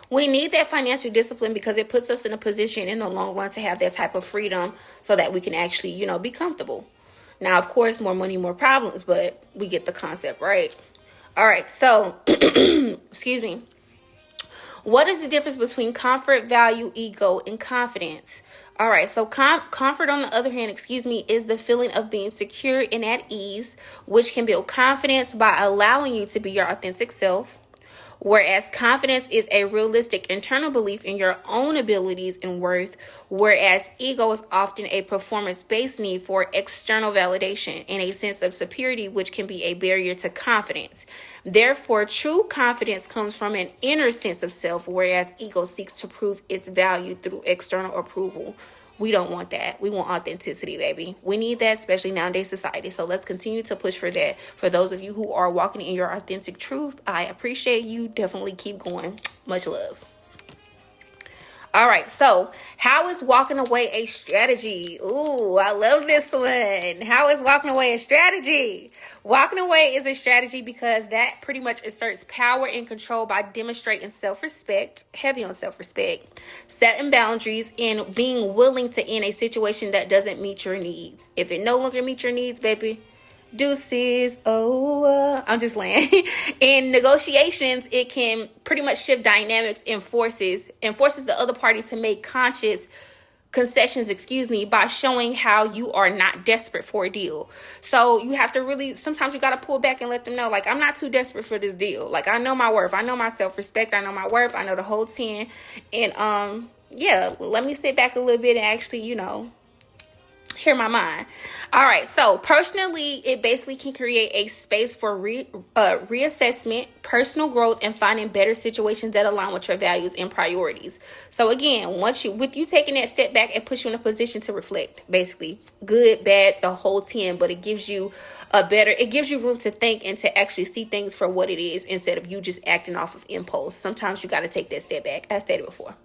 We need that financial discipline because it puts us in a position in the long run to have that type of freedom so that we can actually, be comfortable. Now, of course, more money, more problems, but we get the concept, right? All right, so, excuse me. What is the difference between comfort, value, ego, and confidence? All right, so comfort, on the other hand, is the feeling of being secure and at ease, which can build confidence by allowing you to be your authentic self. Whereas confidence is a realistic internal belief in your own abilities and worth, whereas ego is often a performance-based need for external validation and a sense of superiority, which can be a barrier to confidence. Therefore, true confidence comes from an inner sense of self, whereas ego seeks to prove its value through external approval. We don't want that. We want authenticity, baby. We need that, especially nowadays society. So let's continue to push for that. For those of you who are walking in your authentic truth, I appreciate you. Definitely keep going. Much love. All right, so how is walking away a strategy? Ooh, I love this one. How is walking away a strategy? Walking away is a strategy because that pretty much asserts power and control by demonstrating self-respect, heavy on self-respect, setting boundaries, and being willing to end a situation that doesn't meet your needs. If it no longer meets your needs, baby, deuces. I'm just laying. In negotiations, it can pretty much shift dynamics and forces the other party to make conscious concessions, by showing how you are not desperate for a deal. So you have to really, sometimes you got to pull back and let them know, like, I'm not too desperate for this deal. Like, I know my worth. I know my self-respect. I know my worth. I know the whole 10. And, let me sit back a little bit and actually, hear my mind. All right, so personally, it basically can create a space for reassessment, personal growth, and finding better situations that align with your values and priorities. So again, with you taking that step back, it puts you in a position to reflect, basically, good, bad, the whole 10, but it gives you room to think and to actually see things for what it is instead of you just acting off of impulse. Sometimes you got to take that step back, as stated before.